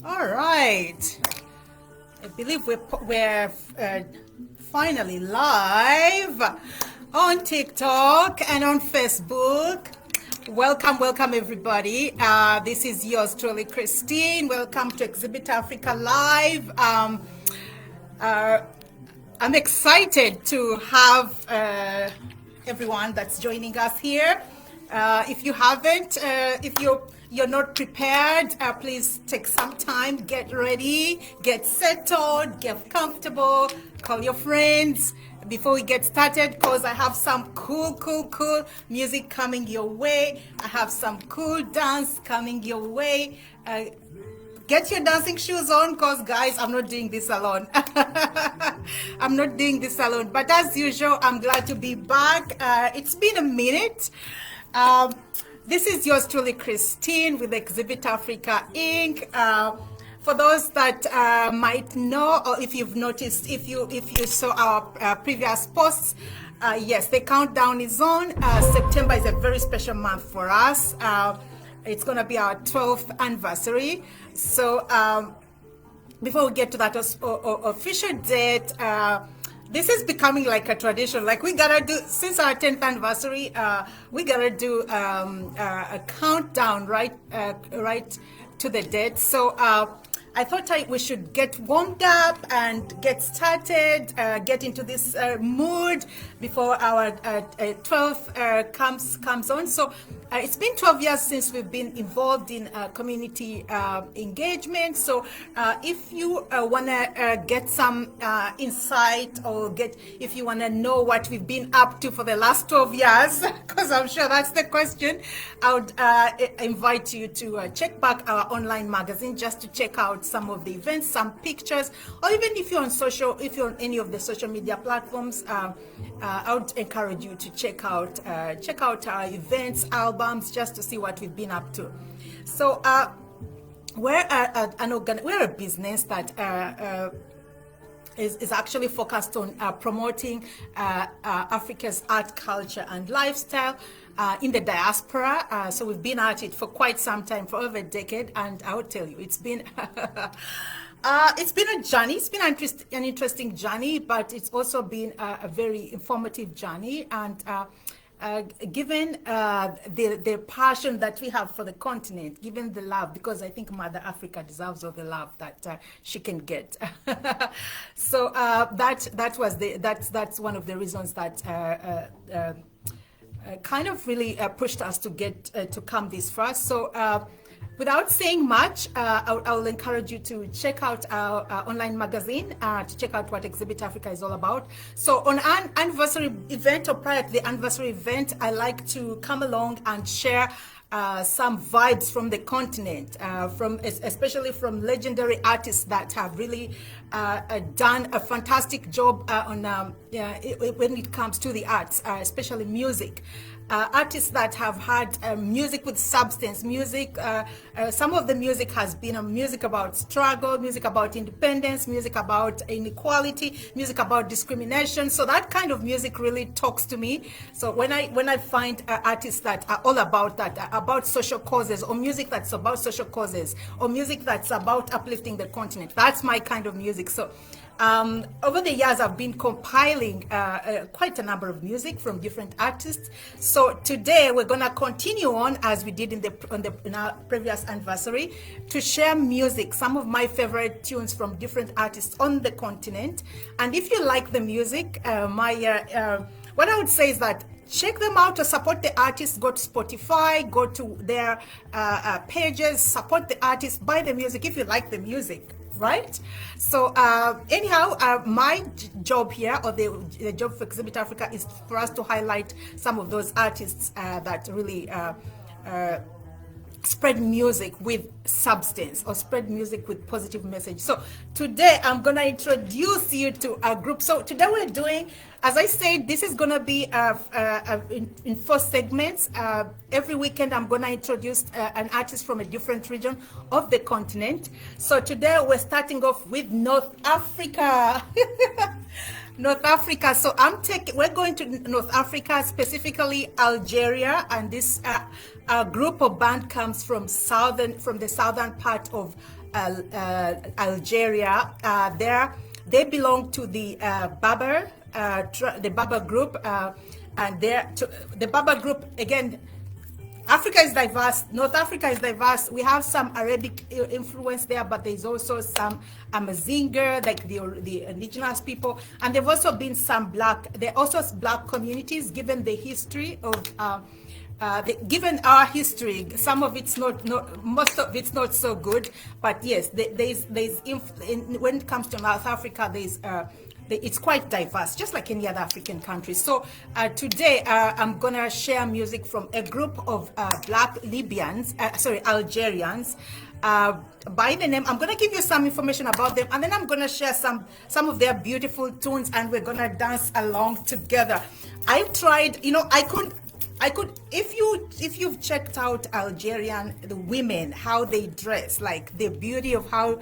All right. I believe we're finally live on TikTok and on Facebook. Welcome everybody. This is yours truly, Christine. Welcome to Exhibit Africa Live. I'm excited to have everyone that's joining us here. If you haven't, if you're not prepared, please take some time, get ready, get settled, get comfortable, call your friends before we get started, because I have some cool music coming your way. I have some cool dance coming your way. Get your dancing shoes on, because guys, I'm not doing this alone. I'm not doing this alone, but as usual, I'm glad to be back. It's been a minute. This is yours truly, Christine, with Exhibit Africa Inc. For those that might know, or if you've noticed, if you saw our previous posts, yes, the countdown is on. September is a very special month for us. It's going to be our 12th anniversary. So before we get to that official date, this is becoming like a tradition. Like, we gotta do, since our 10th anniversary, we gotta do a countdown right to the date. So I thought we should get warmed up and get started, get into this mood before our 12th comes on. So it's been 12 years since we've been involved in community engagement. So if you want to get some insight, or if you want to know what we've been up to for the last 12 years, because I'm sure that's the question, I would invite you to check back our online magazine, just to check out some of the events, some pictures, or even if you're on any of the social media platforms, I would encourage you to check out our events, albums, just to see what we've been up to. So we're a business that is actually focused on promoting Africa's art, culture, and lifestyle in the diaspora. So we've been at it for quite some time, for over a decade, and I will tell you, it's been a journey. It's been an interesting journey, but it's also been a very informative journey. And given the passion that we have for the continent, given the love, because I think Mother Africa deserves all the love that she can get. So that's one of the reasons that kind of really pushed us to get to come this far. So without saying much, I'll encourage you to check out our online magazine, to check out what Exhibit Africa is all about. So on an anniversary event, or prior to the anniversary event, I like to come along and share some vibes from the continent, especially from legendary artists that have really done a fantastic job when it comes to the arts, especially music. Artists that have had music with substance, music, some of the music has been music about struggle, music about independence, music about inequality, music about discrimination. So that kind of music really talks to me. So when I find artists that are all about that, about social causes, or music that's about social causes, or music that's about uplifting the continent, that's my kind of music. So over the years, I've been compiling quite a number of music from different artists. So today we're going to continue on as we did in our previous anniversary, to share music, some of my favorite tunes from different artists on the continent. And if you like the music, what I would say is that check them out to support the artists. Go to Spotify, go to their pages, support the artists, buy the music if you like the music. Right? So anyhow, my job here, or the job for Exhibit Africa, is for us to highlight some of those artists that really spread music with substance, or spread music with positive message. So today I'm going to introduce you to a group. So today we're doing, as I said, this is going to be in 4 segments. Every weekend I'm going to introduce an artist from a different region of the continent. So today we're starting off with North Africa. North Africa. So we're going to North Africa, specifically Algeria, and this group of band comes from the southern part of Algeria. They belong to the the Berber group, and the Berber group again. Africa is diverse. North Africa is diverse. We have some Arabic influence there, but there's also some Amazinger, like the indigenous people, and there've also been some there are also black communities. Given the history of, given our history, some of it's not most of it's not so good. But yes, when it comes to North Africa, it's quite diverse, just like any other African country. So today I'm gonna share music from a group of black Algerians by the name. I'm gonna give you some information about them, and then I'm gonna share some of their beautiful tunes, and we're gonna dance along together. I tried, I could if you've checked out the women, how they dress, like the beauty of how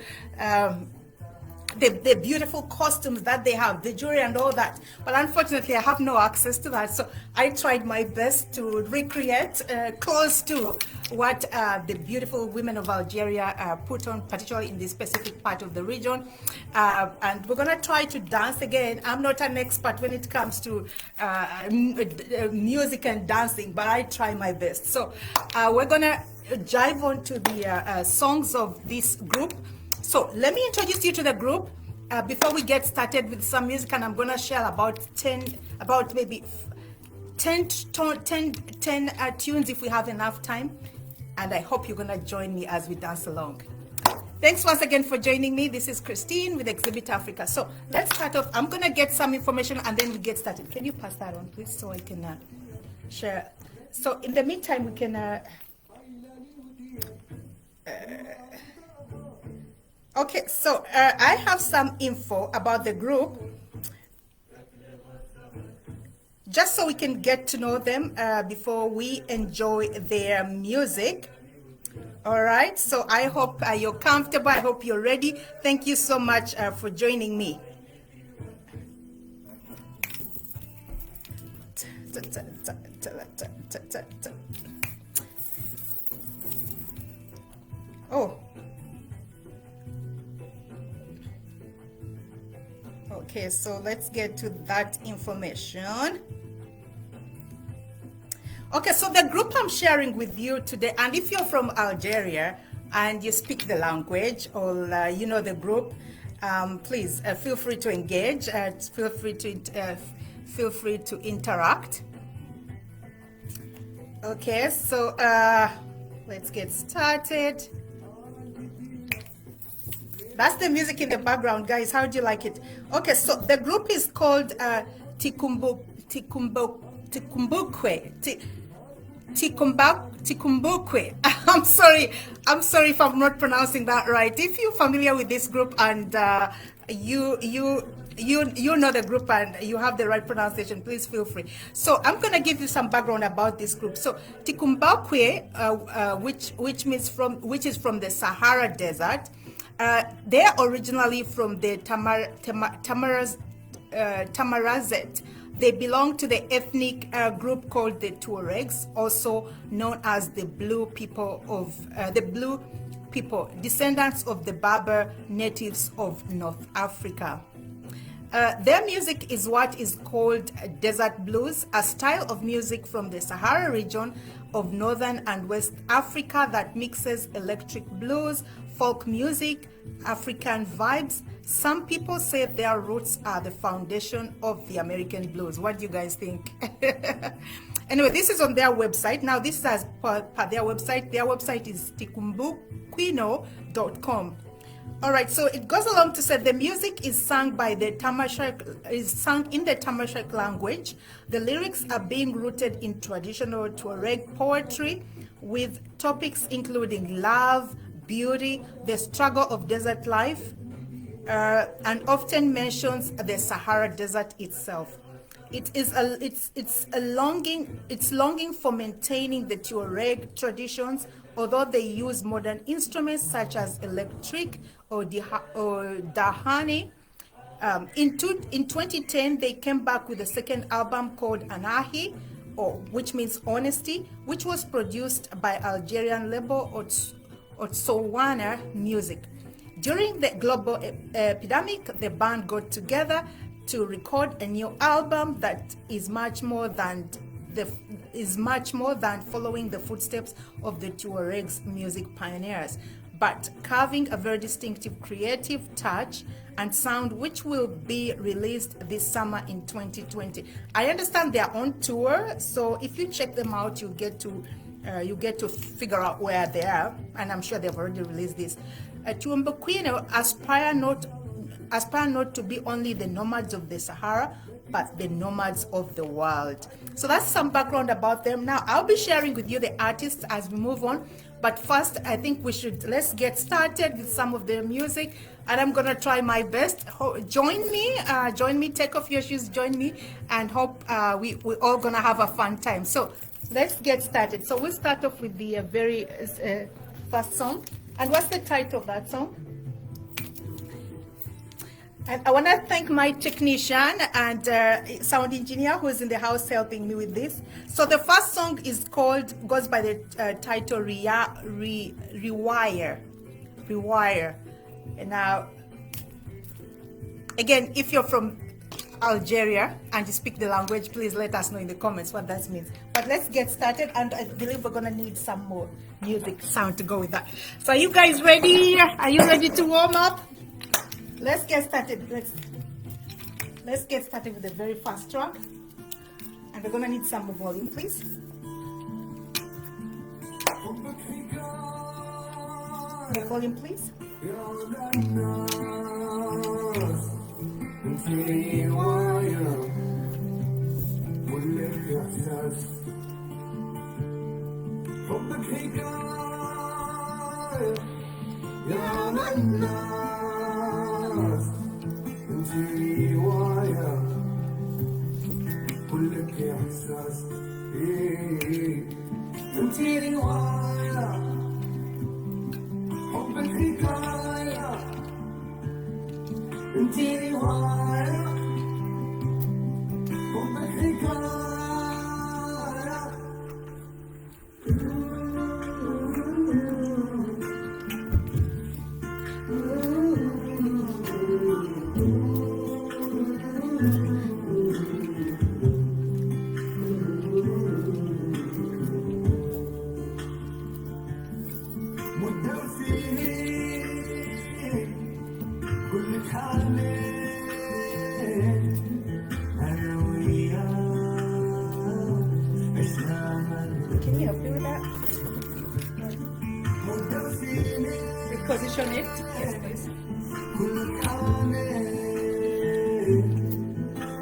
the beautiful costumes that they have, the jewelry and all that. But unfortunately, I have no access to that. So I tried my best to recreate close to what the beautiful women of Algeria put on, particularly in this specific part of the region. And we're going to try to dance again. I'm not an expert when it comes to music and dancing, but I try my best. So we're going to dive on to the songs of this group. So let me introduce you to the group before we get started with some music, and I'm going to share about maybe 10 tunes if we have enough time, and I hope you're going to join me as we dance along. Thanks once again for joining me. This is Christine with Exhibit Africa. So let's start off. I'm going to get some information and then we get started. Can you pass that on, please, so I can share? So in the meantime, we can... Okay, so I have some info about the group, just so we can get to know them before we enjoy their music. All right, so I hope you're comfortable. I hope you're ready. Thank you so much for joining me. Oh. Okay, so let's get to that information. Okay, so the group I'm sharing with you today, and if you're from Algeria and you speak the language, or you know the group, please feel free to engage. Feel free to interact. Okay, so let's get started. That's the music in the background, guys. How do you like it? Okay, so the group is called Tikumbukwe. I'm sorry if I'm not pronouncing that right. If you're familiar with this group and you know the group and you have the right pronunciation, please feel free. So I'm gonna give you some background about this group. So Tikumbukwe, which is from the Sahara Desert. They're originally from the Tamarazet. They belong to the ethnic group called the Tuaregs, also known as the Blue People, descendants of the Berber natives of North Africa. Their music is what is called desert blues, a style of music from the Sahara region of Northern and West Africa that mixes electric blues, folk music, African vibes. Some people say their roots are the foundation of the American blues. What do you guys think? Anyway, this is on their website. Now, this is as per their website. Their website is tikumbukwino.com. All right, so it goes along to say the music is sung by the in the Tamashek language. The lyrics are being rooted in traditional Tuareg poetry with topics including love, beauty, the struggle of desert life, and often mentions the Sahara Desert itself. It's longing for maintaining the Tuareg traditions, although they use modern instruments such as electric or dahani. In 2010, they came back with a second album called Anahi, which means honesty, which was produced by Algerian label Otsowana Music. During the global epidemic, the band got together to record a new album that is much more than following the footsteps of the Tuaregs music pioneers, but carving a very distinctive creative touch and sound, which will be released this summer in 2020. I understand they are on tour, so if you check them out, you get to figure out where they are, and I'm sure they've already released this. Tuambakwino aspire not to be only the nomads of the Sahara, but the nomads of the world. So that's some background about them. Now I'll be sharing with you the artists as we move on, but first I think let's get started with some of their music, and I'm gonna try my best. Join me, take off your shoes, join me, and hope we're all gonna have a fun time. So let's get started. So we'll start off with the very first song. And what's the title of that song? And I want to thank my technician and sound engineer who's in the house helping me with this. So the first song goes by the title Rewire. And now, again, if you're from Algeria and you speak the language, please let us know in the comments what that means. But let's get started, and I believe we're gonna need some more music sound to go with that. So are you guys ready? Are you ready to warm up? Let's get started. Let's get started with the very first track, and we're gonna need some more volume, please. More volume, please. انتي رواية ولك إحساس حبك حكاية يا الناس انتي رواية ولك إحساس انتي رواية حبك حكاية انتي رواية حبك حكاية مدرسيني كل حالي أنا وياك عشنا Can you help me with that? مدرسيني Reposition it. Yes, please. كل حالي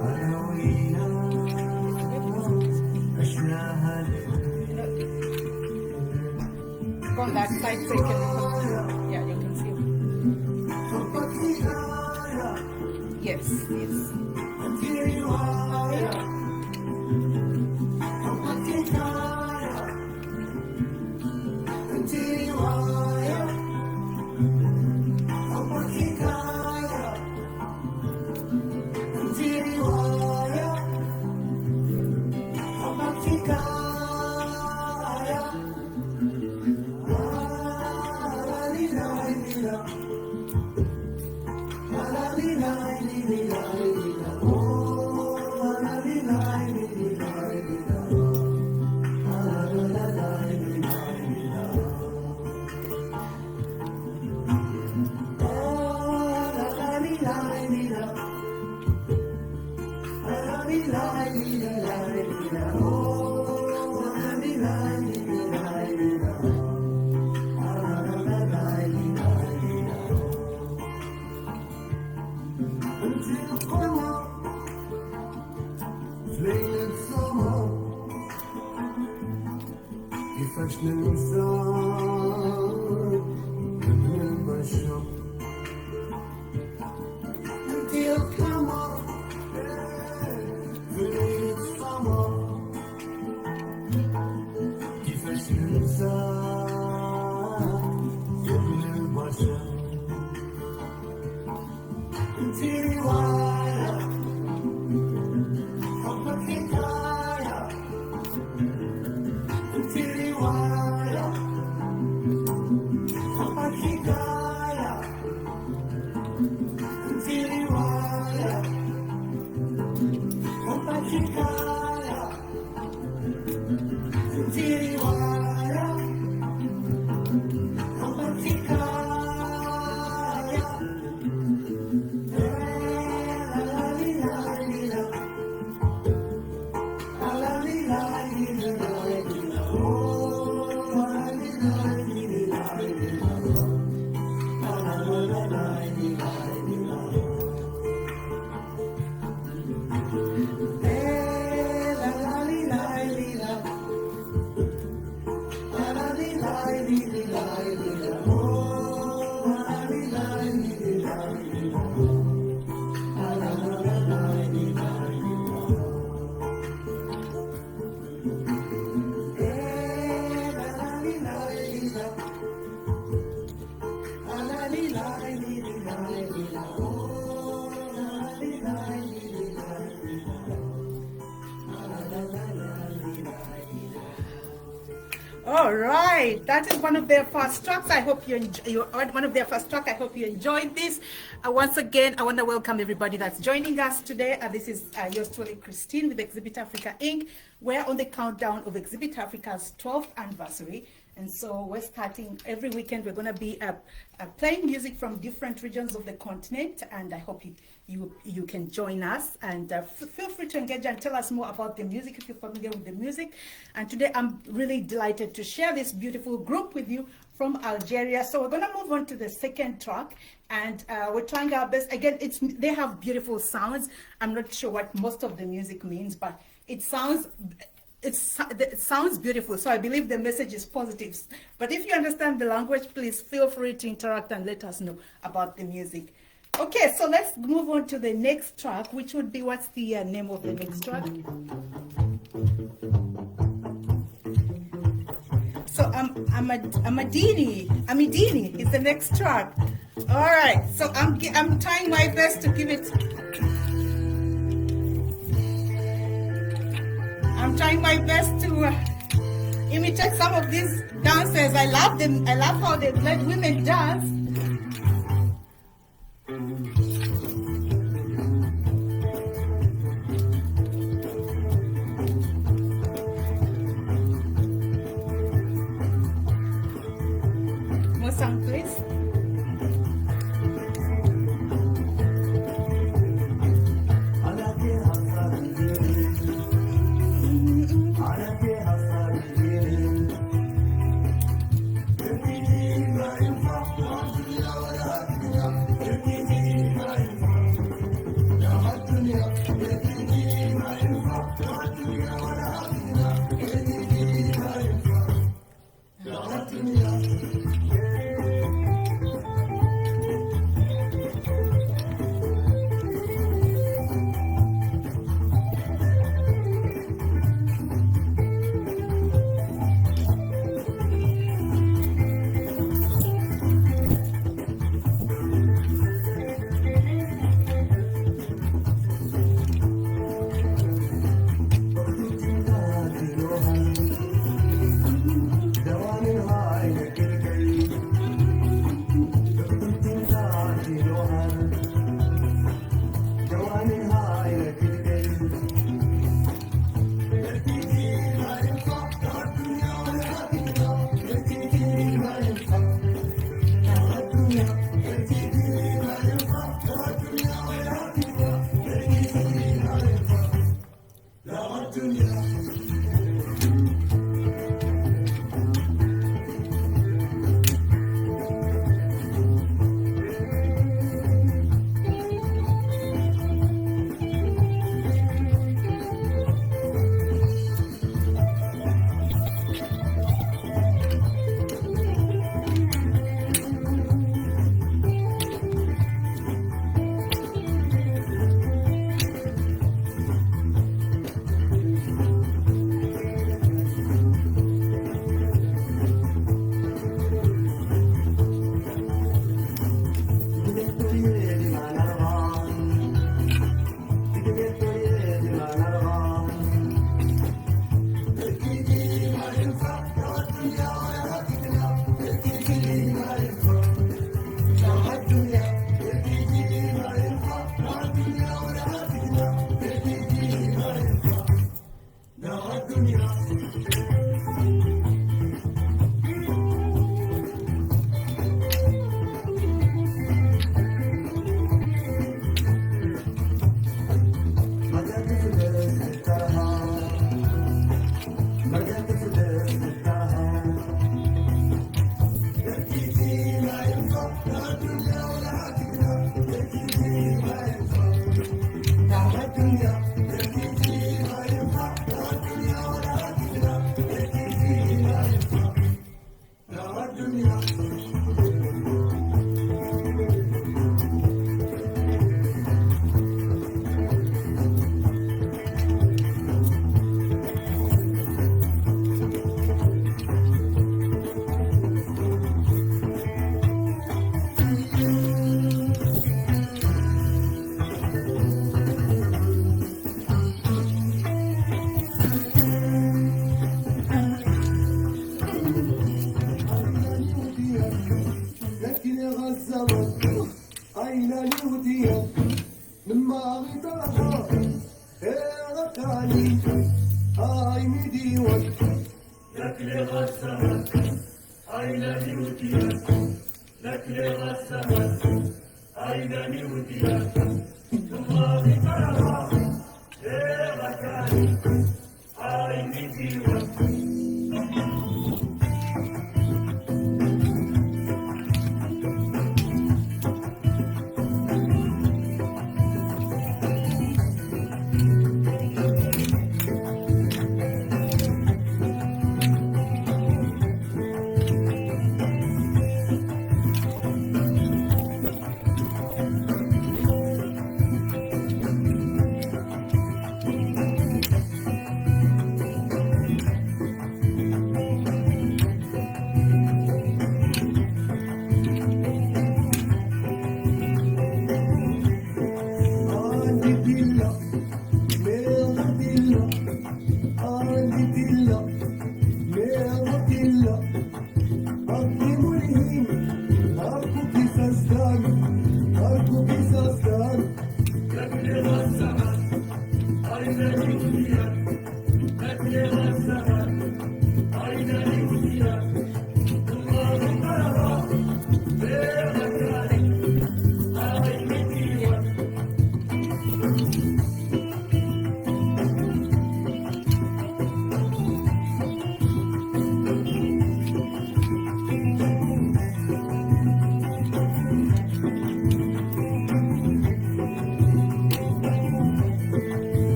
أنا وياك عشنا Go on that side so you can yeah, you can see. Yes, yes. All right, that is one of their first tracks. I hope you one of their first track. I hope you enjoyed this. Once again, I want to welcome everybody that's joining us today. This is yours truly, Christine, with Exhibit Africa Inc. We're on the countdown of Exhibit Africa's 12th anniversary. And so we're starting every weekend. We're going to be playing music from different regions of the continent, and I hope you can join us. And feel free to engage and tell us more about the music if you're familiar with the music. And today I'm really delighted to share this beautiful group with you from Algeria. So we're going to move on to the second track, and we're trying our best. Again, they have beautiful sounds. I'm not sure what most of the music means, but it sounds beautiful, so I believe the message is positive. But if you understand the language, please feel free to interact and let us know about the music. Okay, so let's move on to the next track, which would be, what's the name of the next track? So Amidini is the next track. All right, so I'm trying my best to give it. I'm trying my best to imitate some of these dancers. I love them. I love how they let women dance. More song, please.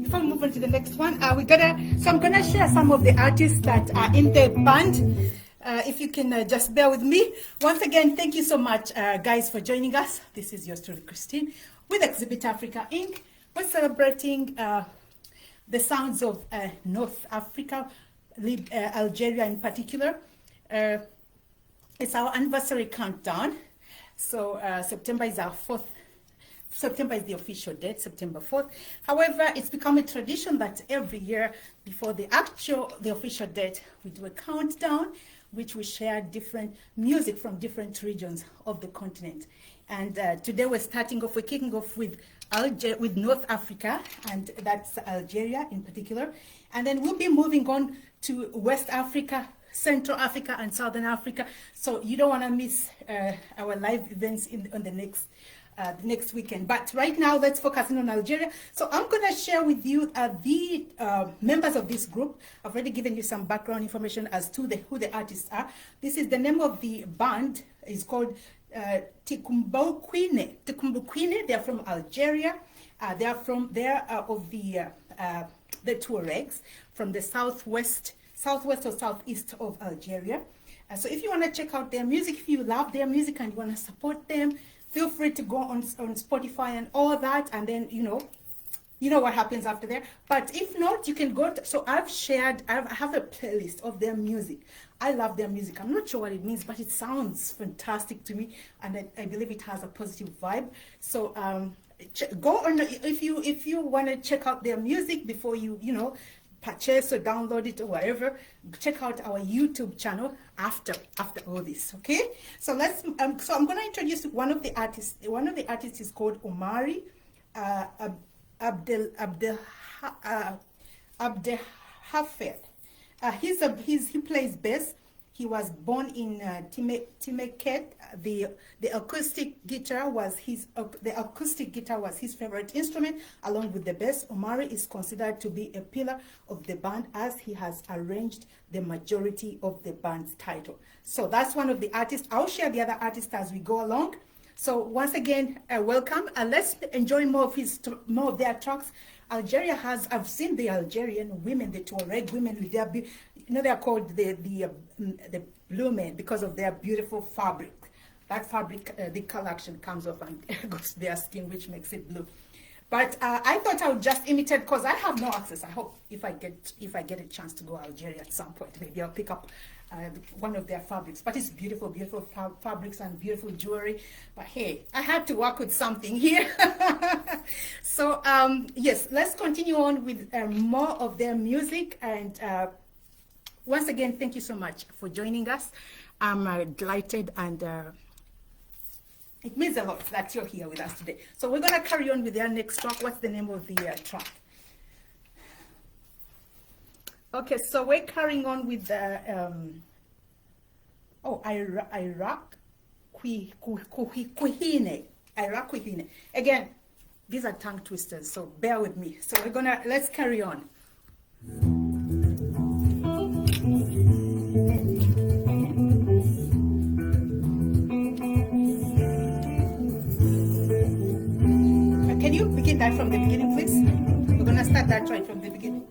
Before we move on to the next one, I'm gonna share some of the artists that are in the band. If you can just bear with me. Once again, thank you so much, guys, for joining us. This is your story, Christine, with Exhibit Africa Inc. We're celebrating the sounds of North Africa, Algeria in particular. It's our anniversary countdown. So September is our fourth. September is the official date, September 4th. However, it's become a tradition that every year before the official date, we do a countdown, which we share different music from different regions of the continent. And today we're kicking off with North Africa, and that's Algeria in particular. And then we'll be moving on to West Africa, Central Africa, and Southern Africa. So you don't want to miss our live events on the next weekend. But right now, let's focus in on Algeria. So I'm going to share with you the members of this group. I've already given you some background information as to who the artists are. This is the name of the band. It's called Tikumbukwine. Tikumbukwine. They're from Algeria. They're of the Tuaregs from the southwest or southeast of Algeria. So if you want to check out their music, if you love their music and you want to support them, feel free to go on Spotify and all that, and then you know what happens after there. But if not, you can go so I have a playlist of their music. I love their music. I'm not sure what it means, but it sounds fantastic to me, and I believe it has a positive vibe. So go on if you want to check out their music before you purchase or download it or whatever. Check out our YouTube channel after all this. Okay, so let's so I'm going to introduce one of the artists. One of the artists is called Omari Abdelhafed. He plays bass. He was born in Timeket. The acoustic guitar was his favorite instrument, along with the bass. Omari is considered to be a pillar of the band, as he has arranged the majority of the band's title. So that's one of the artists. I'll share the other artists as we go along. So once again, welcome, and let's enjoy more of their tracks. I've seen the Algerian women, the Tuareg women with their, they are called the blue men because of their beautiful fabric. That fabric, the color actually comes off and goes to their skin, which makes it blue. But I thought I would just imitate, because I have no access. I hope if I get a chance to go to Algeria at some point, maybe I'll pick up one of their fabrics. But it's beautiful, beautiful fabrics and beautiful jewelry. But hey, I had to work with something here. So yes, let's continue on with more of their music. And once again, thank you so much for joining us. I'm delighted, and it means a lot that you're here with us today. So we're going to carry on with their next track. What's the name of the track? Okay, so we're carrying on with the Iraq Kuhine. Iraq Kuhine. Again, these are tongue twisters, so bear with me. So let's carry on. Can you begin that from the beginning, please? We're gonna start that right from the beginning.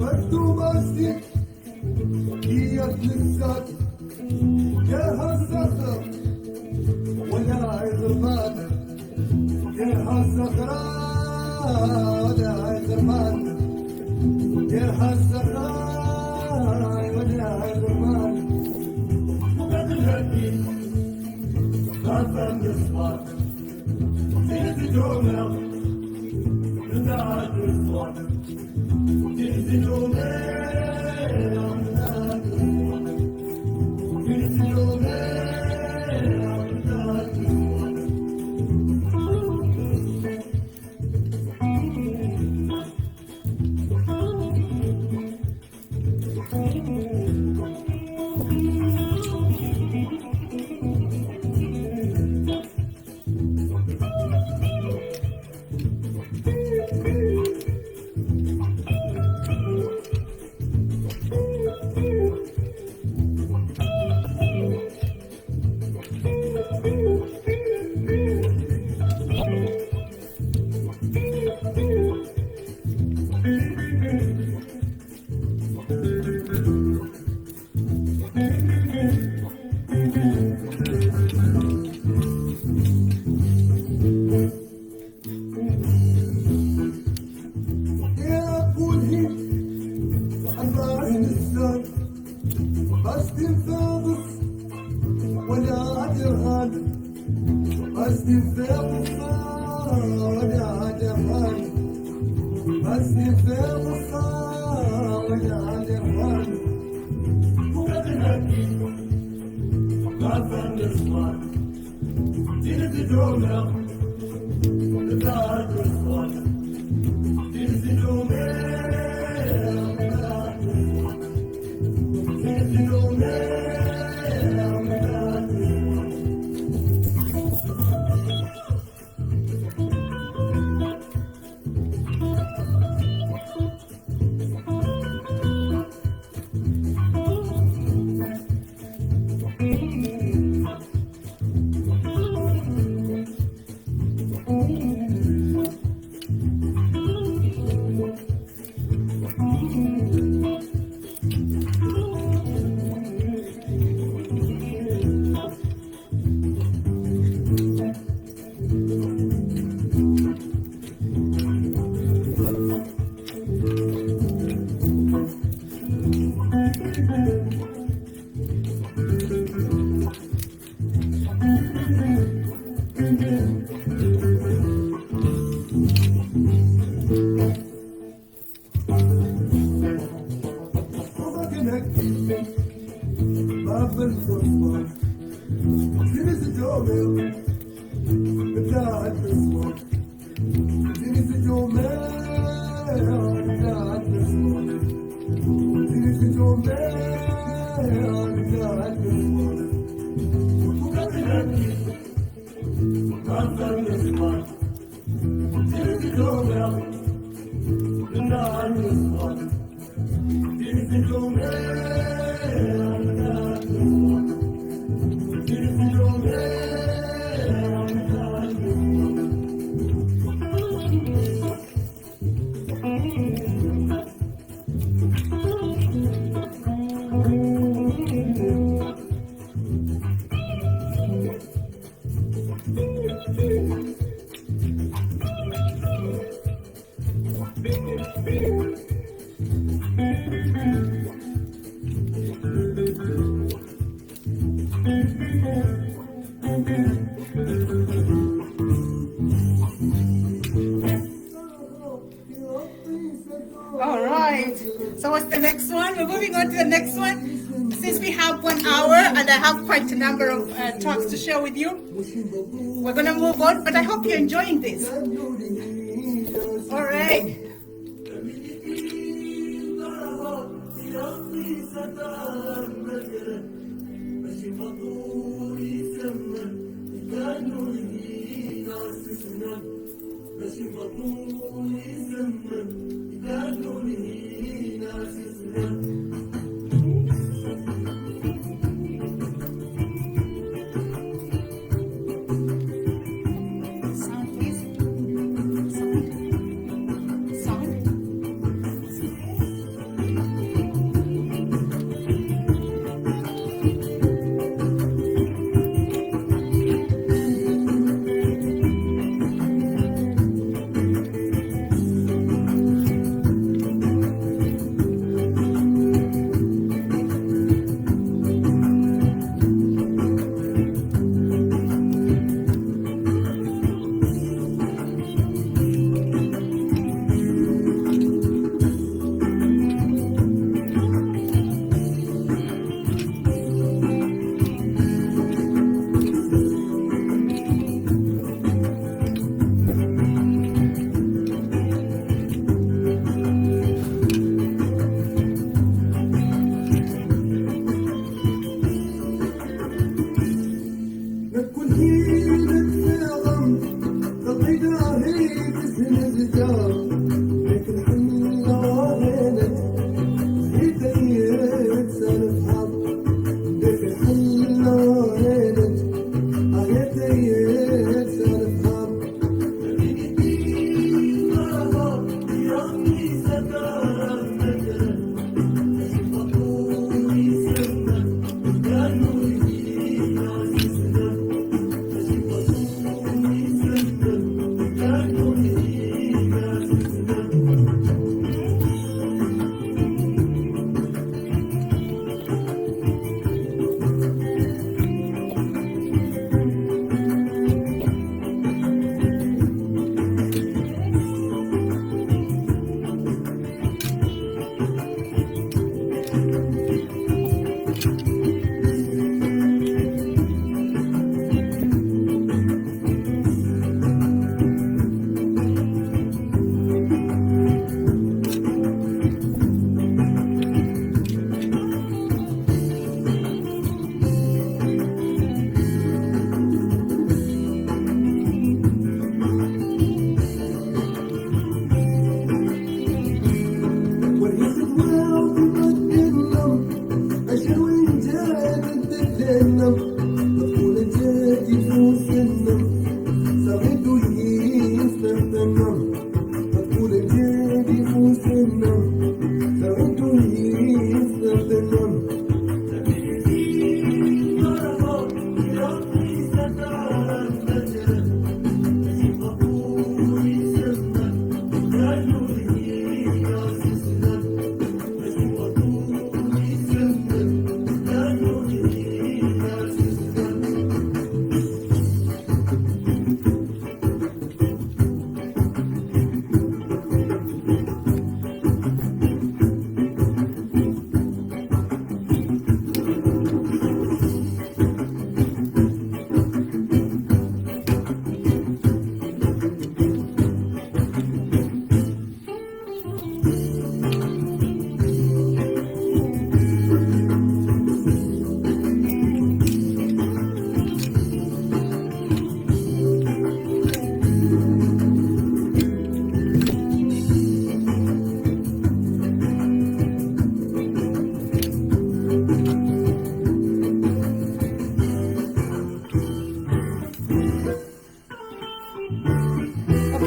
مكتوبة هي تلسات يا هالصخر ولا عذرمان يا هالصخرة ولا عذرمان يا هالصخرة ولا عذرمان وقد الهدي خاصة من الصوات زينة الجمل نزعج الصوات زينة الجمل All right. So what's the next one? We're moving on to the next one. Since we have 1 hour and I have quite a number of talks to share with you, we're going to move on, but I hope you're enjoying this. All right. كانوا يناس سنان ماشي مطول يزمن كانوا يناس سنان Sound, please. Sound. نكون هيلك نعظم تقيدها هيك اسم الرجال لكن حنا وهينك هيك هيك سالف حظ لكن حنا وهينك هيك هيك سالف حظ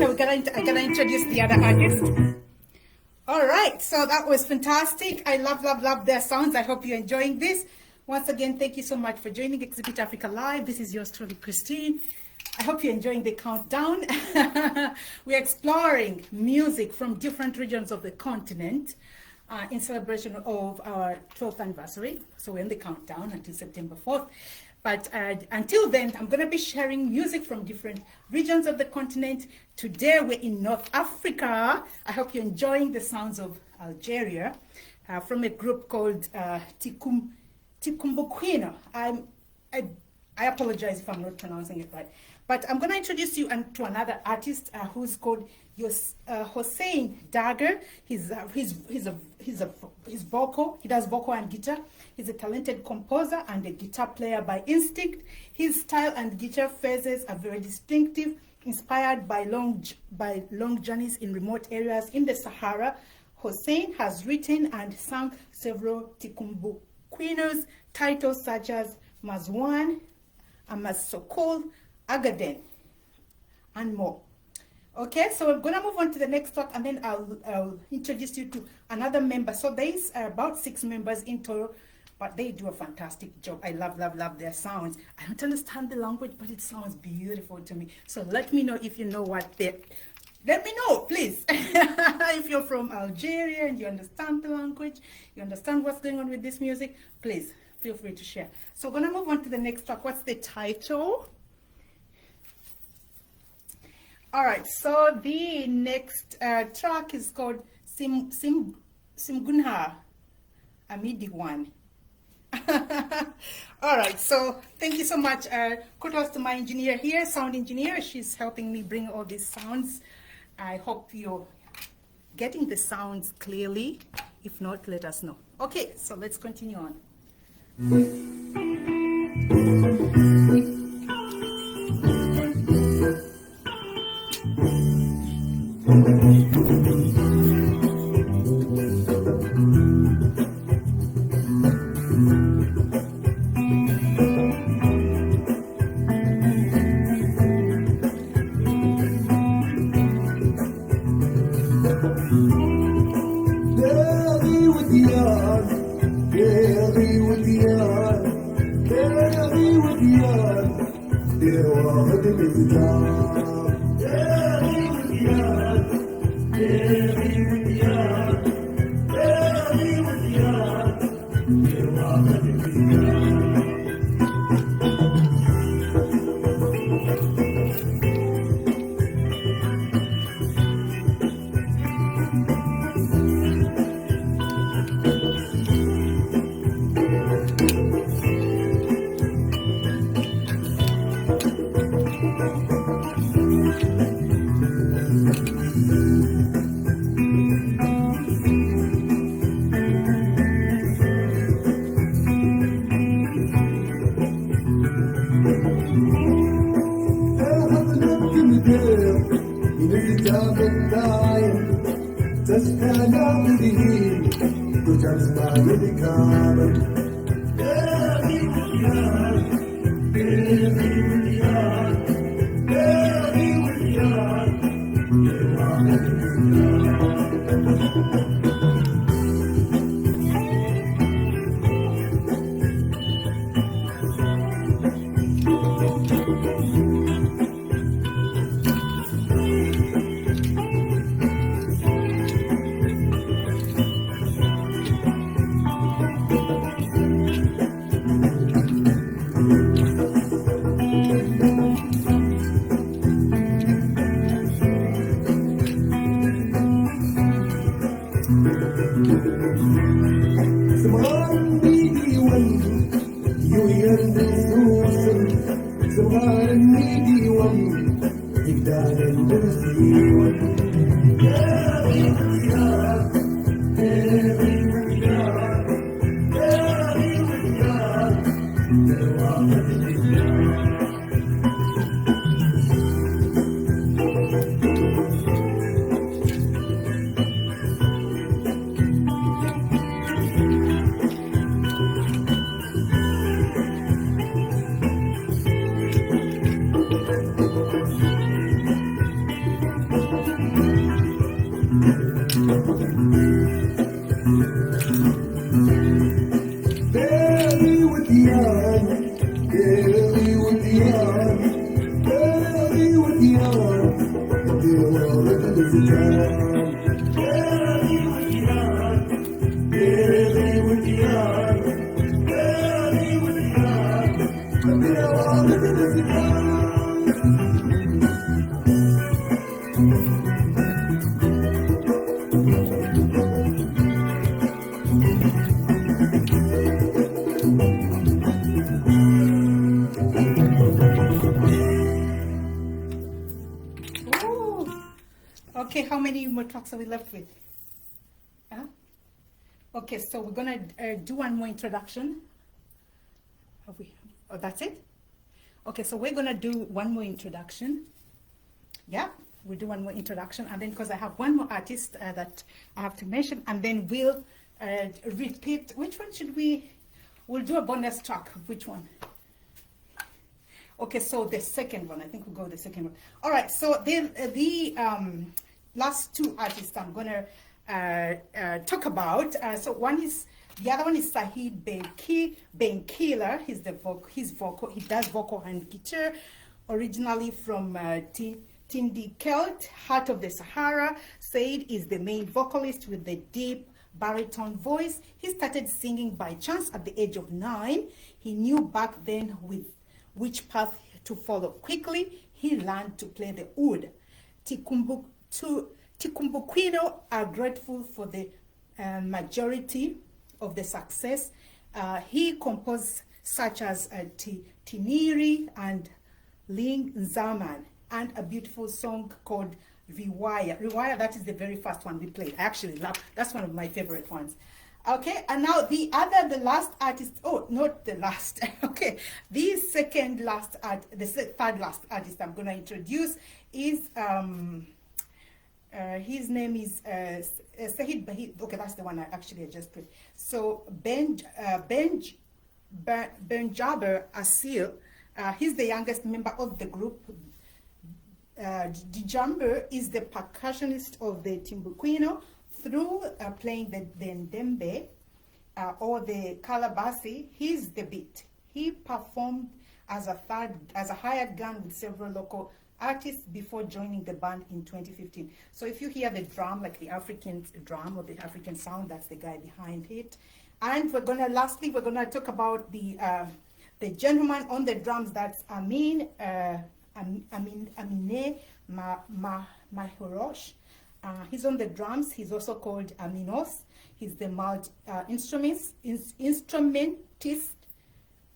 Okay, I'm gonna introduce the other artist. All right, so that was fantastic. I love their sounds. I hope you're enjoying this. Once again, thank you so much for joining Exhibit Africa Live. This is yours truly, Christine. I hope you're enjoying the countdown. We're exploring music from different regions of the continent in celebration of our 12th anniversary. So we're in the countdown until September 4th. But until then, I'm going to be sharing music from different regions of the continent. Today, we're in North Africa. I hope you're enjoying the sounds of Algeria from a group called Tikumbukwino. I apologize if I'm not pronouncing it right. But I'm going to introduce you to another artist who's called Hossein Dagger. He's vocal. He does vocal and guitar. He's a talented composer and a guitar player by instinct. His style and guitar phases are very distinctive, inspired by long journeys in remote areas in the Sahara. Hossein has written and sung several Tikumbukwinus titles such as Mazwan, Amasokol, Agaden, and more. Okay, so we're gonna move on to the next talk, and then I'll introduce you to another member. So there's about 6 members in total, but they do a fantastic job. I love their sounds. I don't understand the language, but it sounds beautiful to me. So let me know if you know what they. Let me know, please. If you're from Algeria and you understand the language, you understand what's going on with this music, please feel free to share. So we're gonna move on to the next track. What's the title? All right, so the next track is called Simgunha, a MIDI one. All right, so thank you so much. Kudos to my engineer here, sound engineer. She's helping me bring all these sounds. I hope you're getting the sounds clearly. If not, let us know. Okay, so let's continue on. Okay, how many more tracks are we left with? Huh? Okay, so we're gonna do one more introduction. Have we? Oh, that's it? Okay, so we're gonna do one more introduction. Yeah, we'll do one more introduction, and then because I have one more artist that I have to mention, and then we'll repeat. Which one should we? We'll do a bonus track. Which one? Okay, so the second one. I think we'll go with the second one. All right. So the last two artists I'm gonna talk about. So one is the other one is Sahid Benkila. He's the vocal. He does vocal and guitar, originally from Tindi Kelt, Heart of the Sahara. Said is the main vocalist with the deep baritone voice. He started singing by chance at the age of 9. He knew back then with which path to follow. Quickly, he learned to play the oud. Tikumbukwino are grateful for the majority of the success. He composed such as Tiniri and Ling Zaman, and a beautiful song called Riwaya. Riwaya, that is the very first one we played. I actually love, that's one of my favorite ones. Okay, and now the last artist, oh, not the last, okay, the third last artist I'm going to introduce is, his name is Sahid Bahid. Okay, that's the one I just put. So Benjaber Asil, he's the youngest member of the group. Djambe is the percussionist of the Timbukwino. Through playing the ndembe or the kalabasi, he's the beat. He performed as a hired gun with several local artists before joining the band in 2015. So if you hear the drum, like the African drum or the African sound, that's the guy behind it. And lastly, we're gonna talk about the gentleman on the drums. That's Amine Mahorosh. He's on the drums. He's also called Aminos. He's the instrumentist.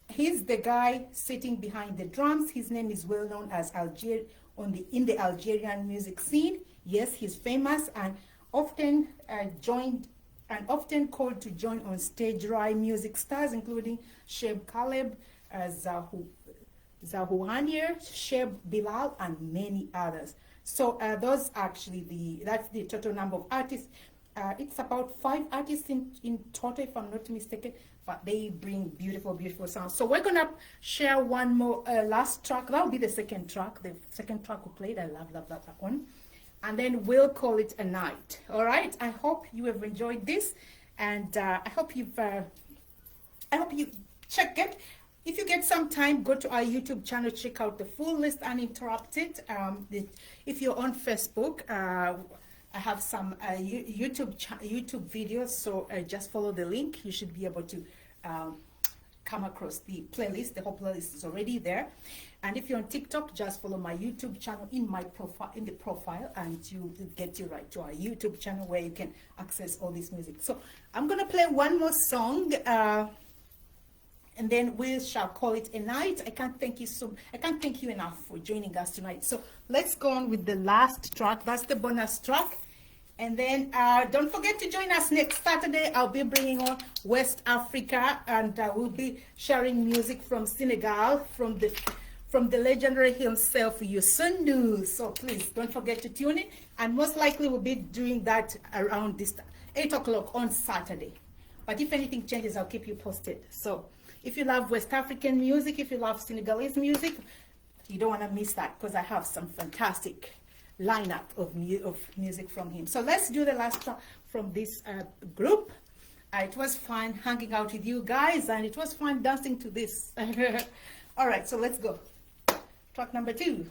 He's the guy sitting behind the drums. His name is well known as in the Algerian music scene. Yes, he's famous and often called to join on stage Rai music stars, including Sheb Caleb, Zahuanir, Sheb Bilal, and many others. So those actually that's the total number of artists. It's about 5 artists in total, if I'm not mistaken, but they bring beautiful, beautiful sounds. So we're gonna share one more last track. That'll be the second track. The second track we played. I love that one. And then we'll call it a night. All right. I hope you have enjoyed this, and I hope you check it. If you get some time, go to our YouTube channel, check out the full list uninterrupted. If you're on Facebook, I have some YouTube videos, so just follow the link. You should be able to come across the playlist. The whole playlist is already there. And if you're on TikTok, just follow my YouTube channel in the profile, and you will get you right to our YouTube channel where you can access all this music. So I'm gonna play one more song. And then we shall call it a night. I can't thank you enough for joining us tonight. So let's go on with the last track. That's the bonus track. And then don't forget to join us next Saturday. I'll be bringing on West Africa, and we'll be sharing music from Senegal, from the legendary himself, Youssou. So please don't forget to tune in. And most likely we'll be doing that around this 8 o'clock on Saturday. But if anything changes, I'll keep you posted. So if you love West African music, if you love Senegalese music, you don't want to miss that, because I have some fantastic lineup of music from him. So let's do the last track from this group. It was fun hanging out with you guys, and it was fun dancing to this. All right, so let's go. Track number 2.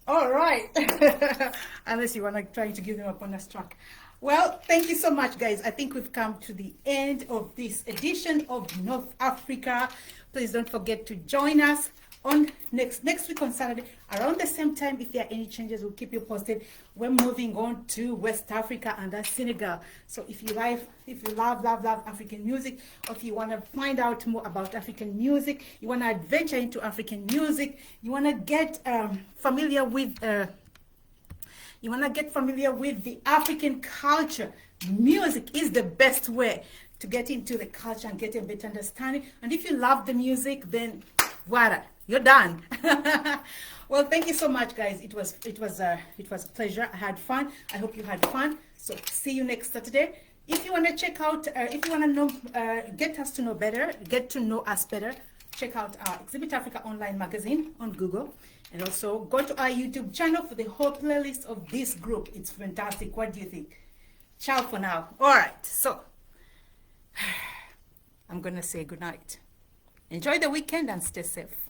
All right. Unless you want to try to give them a bonus track. Well, thank you so much, guys. I think we've come to the end of this edition of North Africa. Please don't forget to join us on next week on Saturday around the same time. If there are any changes, we'll keep you posted. We're moving on to West Africa, and that's Senegal. So if you love African music, or if you want to find out more about African music, you want to adventure into African music, you want to get familiar with the African culture, music is the best way to get into the culture and get a better understanding. And if you love the music, then voila, you're done. Well, thank you so much, guys. It was a pleasure. I had fun. I hope you had fun. So see you next Saturday. If you want to check out, if you want to know, get us to know better, get to know us better, check out our Exhibit Africa online magazine on Google, and also go to our YouTube channel for the whole playlist of this group. It's fantastic. What do you think? Ciao for now. All right. So I'm gonna say good night. Enjoy the weekend and stay safe.